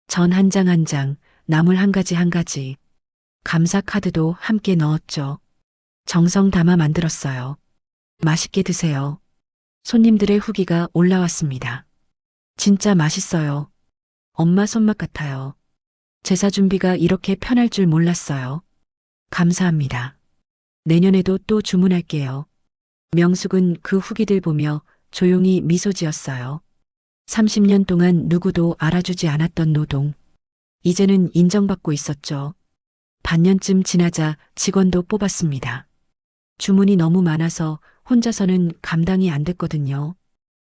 전 한 장 한 장, 나물 한 가지 한 가지. 감사 카드도 함께 넣었죠. 정성 담아 만들었어요. 맛있게 드세요. 손님들의 후기가 올라왔습니다. 진짜 맛있어요. 엄마 손맛 같아요. 제사 준비가 이렇게 편할 줄 몰랐어요. 감사합니다. 내년에도 또 주문할게요. 명숙은 그 후기들 보며 조용히 미소 지었어요. 30년 동안 누구도 알아주지 않았던 노동. 이제는 인정받고 있었죠. 반년쯤 지나자 직원도 뽑았습니다. 주문이 너무 많아서 혼자서는 감당이 안 됐거든요.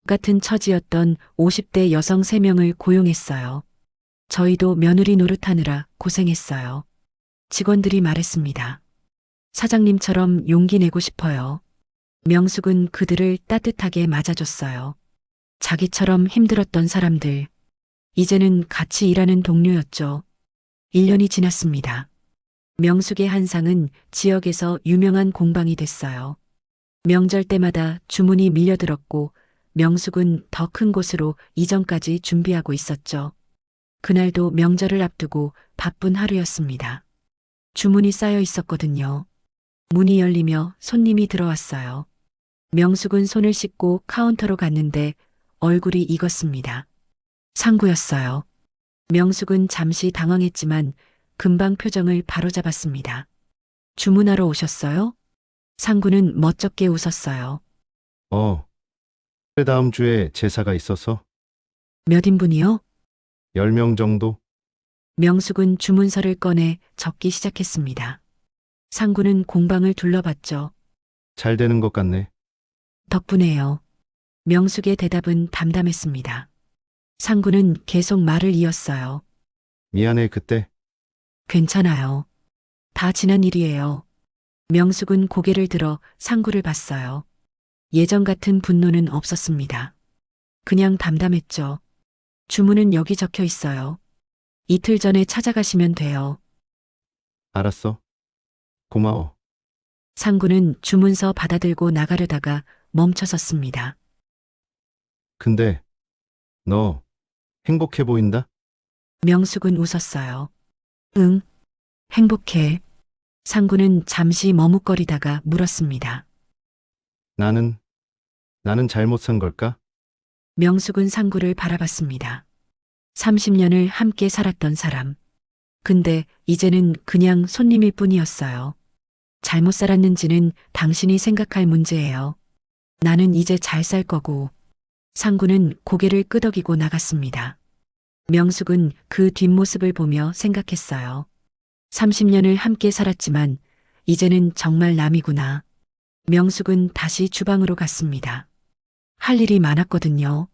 같은 처지였던 50대 여성 3명을 고용했어요. 저희도 며느리 노릇하느라 고생했어요. 직원들이 말했습니다. 사장님처럼 용기 내고 싶어요. 명숙은 그들을 따뜻하게 맞아줬어요. 자기처럼 힘들었던 사람들, 이제는 같이 일하는 동료였죠. 1년이 지났습니다. 명숙의 한상은 지역에서 유명한 공방이 됐어요. 명절 때마다 주문이 밀려들었고 명숙은 더 큰 곳으로 이전까지 준비하고 있었죠. 그날도 명절을 앞두고 바쁜 하루였습니다. 주문이 쌓여 있었거든요. 문이 열리며 손님이 들어왔어요. 명숙은 손을 씻고 카운터로 갔는데 얼굴이 익었습니다. 상구였어요. 명숙은 잠시 당황했지만 금방 표정을 바로잡았습니다. 주문하러 오셨어요? 상구는 멋쩍게 웃었어요. 그래 다음 주에 제사가 있어서 몇 인분이요? 10명 정도? 명숙은 주문서를 꺼내 적기 시작했습니다. 상구는 공방을 둘러봤죠. 잘 되는 것 같네. 덕분에요. 명숙의 대답은 담담했습니다. 상구는 계속 말을 이었어요. 미안해 그때. 괜찮아요. 다 지난 일이에요. 명숙은 고개를 들어 상구를 봤어요. 예전 같은 분노는 없었습니다. 그냥 담담했죠. 주문은 여기 적혀 있어요. 이틀 전에 찾아가시면 돼요. 알았어. 고마워. 상구는 주문서 받아들고 나가려다가 멈춰섰습니다. 근데 너 행복해 보인다? 명숙은 웃었어요. 응, 행복해. 상구는 잠시 머뭇거리다가 물었습니다. 나는 잘못 산 걸까? 명숙은 상구를 바라봤습니다. 30년을 함께 살았던 사람. 근데 이제는 그냥 손님일 뿐이었어요. 잘못 살았는지는 당신이 생각할 문제예요. 나는 이제 잘 살 거고. 상구는 고개를 끄덕이고 나갔습니다. 명숙은 그 뒷모습을 보며 생각했어요. 30년을 함께 살았지만 이제는 정말 남이구나. 명숙은 다시 주방으로 갔습니다. 할 일이 많았거든요.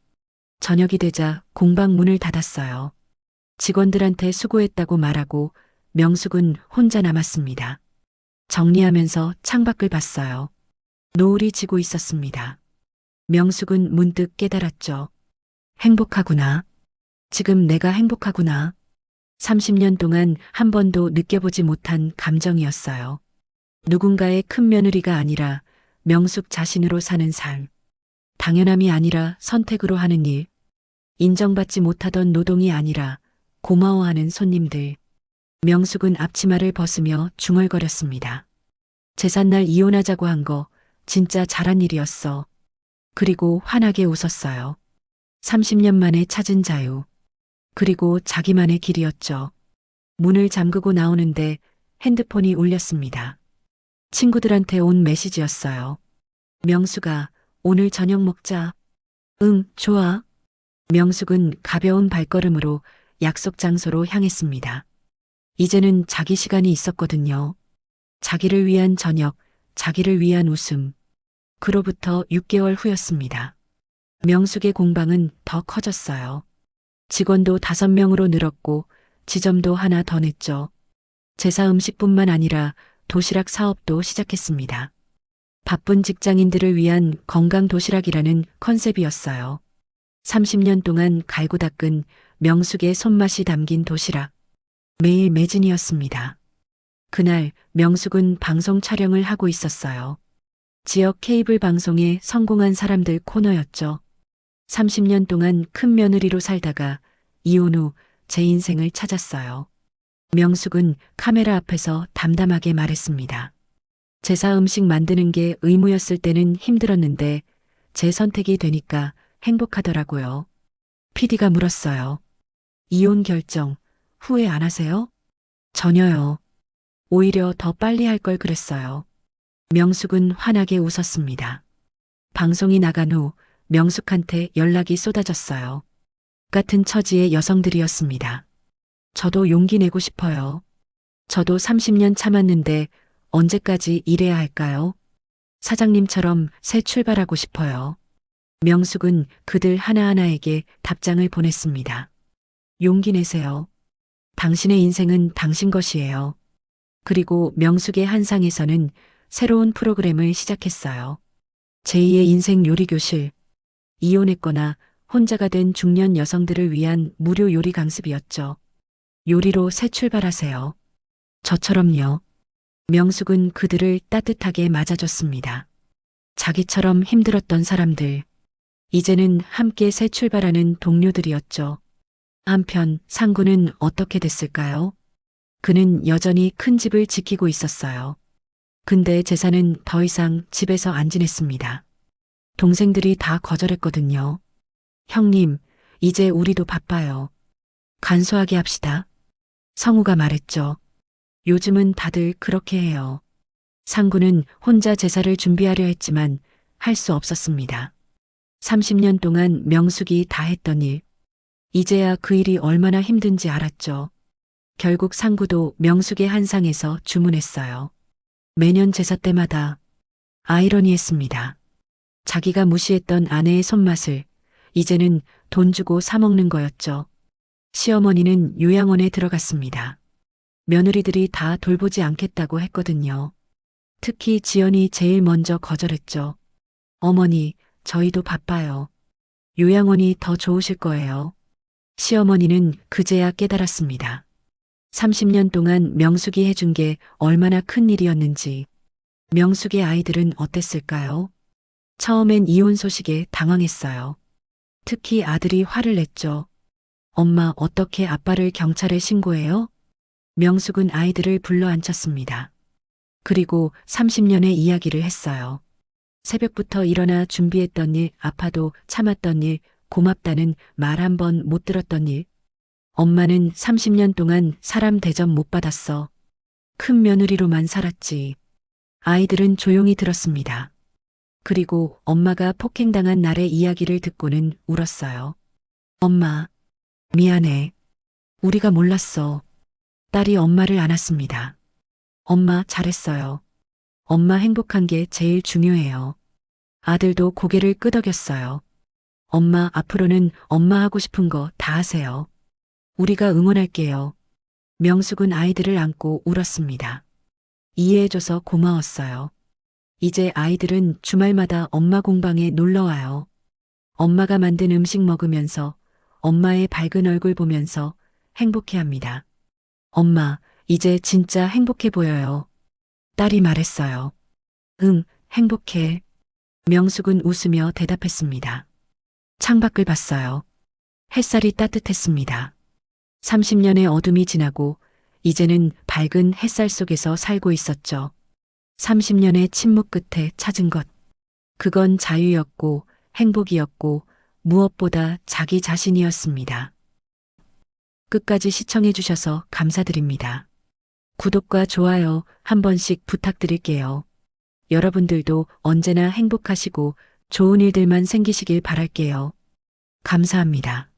저녁이 되자 공방 문을 닫았어요. 직원들한테 수고했다고 말하고 명숙은 혼자 남았습니다. 정리하면서 창밖을 봤어요. 노을이 지고 있었습니다. 명숙은 문득 깨달았죠. 행복하구나. 지금 내가 행복하구나. 30년 동안 한 번도 느껴보지 못한 감정이었어요. 누군가의 큰 며느리가 아니라 명숙 자신으로 사는 삶. 당연함이 아니라 선택으로 하는 일. 인정받지 못하던 노동이 아니라 고마워하는 손님들. 명숙은 앞치마를 벗으며 중얼거렸습니다. 제삿날 이혼하자고 한 거 진짜 잘한 일이었어. 그리고 환하게 웃었어요. 30년 만에 찾은 자유. 그리고 자기만의 길이었죠. 문을 잠그고 나오는데 핸드폰이 울렸습니다. 친구들한테 온 메시지였어요. 명숙아, 오늘 저녁 먹자. 응, 좋아. 명숙은 가벼운 발걸음으로 약속 장소로 향했습니다. 이제는 자기 시간이 있었거든요. 자기를 위한 저녁, 자기를 위한 웃음. 그로부터 6개월 후였습니다. 명숙의 공방은 더 커졌어요. 직원도 5명으로 늘었고 지점도 하나 더 냈죠. 제사 음식뿐만 아니라 도시락 사업도 시작했습니다. 바쁜 직장인들을 위한 건강 도시락이라는 컨셉이었어요. 30년 동안 갈고 닦은 명숙의 손맛이 담긴 도시락. 매일 매진이었습니다. 그날 명숙은 방송 촬영을 하고 있었어요. 지역 케이블 방송에 성공한 사람들 코너였죠. 30년 동안 큰 며느리로 살다가 이혼 후 제 인생을 찾았어요. 명숙은 카메라 앞에서 담담하게 말했습니다. 제사 음식 만드는 게 의무였을 때는 힘들었는데 제 선택이 되니까 행복하더라고요. PD가 물었어요. 이혼 결정 후회 안 하세요? 전혀요. 오히려 더 빨리 할 걸 그랬어요. 명숙은 환하게 웃었습니다. 방송이 나간 후 명숙한테 연락이 쏟아졌어요. 같은 처지의 여성들이었습니다. 저도 용기 내고 싶어요. 저도 30년 참았는데 언제까지 일해야 할까요? 사장님처럼 새 출발하고 싶어요. 명숙은 그들 하나하나에게 답장을 보냈습니다. 용기 내세요. 당신의 인생은 당신 것이에요. 그리고 명숙의 한상에서는 새로운 프로그램을 시작했어요. 제2의 인생 요리 교실. 이혼했거나 혼자가 된 중년 여성들을 위한 무료 요리 강습이었죠. 요리로 새 출발하세요. 저처럼요. 명숙은 그들을 따뜻하게 맞아줬습니다. 자기처럼 힘들었던 사람들, 이제는 함께 새 출발하는 동료들이었죠. 한편 상구는 어떻게 됐을까요? 그는 여전히 큰 집을 지키고 있었어요. 근데 재산은 더 이상 집에서 안 지냈습니다. 동생들이 다 거절했거든요. 형님, 이제 우리도 바빠요. 간소하게 합시다. 성우가 말했죠. 요즘은 다들 그렇게 해요. 상구는 혼자 제사를 준비하려 했지만 할 수 없었습니다. 30년 동안 명숙이 다 했던 일, 이제야 그 일이 얼마나 힘든지 알았죠. 결국 상구도 명숙의 한상에서 주문했어요. 매년 제사 때마다 아이러니했습니다. 자기가 무시했던 아내의 손맛을 이제는 돈 주고 사 먹는 거였죠. 시어머니는 요양원에 들어갔습니다. 며느리들이 다 돌보지 않겠다고 했거든요. 특히 지연이 제일 먼저 거절했죠. 어머니, 저희도 바빠요. 요양원이 더 좋으실 거예요. 시어머니는 그제야 깨달았습니다. 30년 동안 명숙이 해준 게 얼마나 큰 일이었는지. 명숙의 아이들은 어땠을까요? 처음엔 이혼 소식에 당황했어요. 특히 아들이 화를 냈죠. 엄마, 어떻게 아빠를 경찰에 신고해요? 명숙은 아이들을 불러 앉혔습니다. 그리고 30년의 이야기를 했어요. 새벽부터 일어나 준비했던 일, 아파도 참았던 일, 고맙다는 말 한 번 못 들었던 일. 엄마는 30년 동안 사람 대접 못 받았어. 큰 며느리로만 살았지. 아이들은 조용히 들었습니다. 그리고 엄마가 폭행당한 날의 이야기를 듣고는 울었어요. 엄마, 미안해. 우리가 몰랐어. 딸이 엄마를 안았습니다. 엄마 잘했어요. 엄마 행복한 게 제일 중요해요. 아들도 고개를 끄덕였어요. 엄마, 앞으로는 엄마 하고 싶은 거 다 하세요. 우리가 응원할게요. 명숙은 아이들을 안고 울었습니다. 이해해줘서 고마웠어요. 이제 아이들은 주말마다 엄마 공방에 놀러와요. 엄마가 만든 음식 먹으면서 엄마의 밝은 얼굴 보면서 행복해합니다. 엄마, 이제 진짜 행복해 보여요. 딸이 말했어요. 응, 행복해. 명숙은 웃으며 대답했습니다. 창밖을 봤어요. 햇살이 따뜻했습니다. 30년의 어둠이 지나고 이제는 밝은 햇살 속에서 살고 있었죠. 30년의 침묵 끝에 찾은 것. 그건 자유였고 행복이었고 무엇보다 자기 자신이었습니다. 끝까지 시청해 주셔서 감사드립니다. 구독과 좋아요 한 번씩 부탁드릴게요. 여러분들도 언제나 행복하시고 좋은 일들만 생기시길 바랄게요. 감사합니다.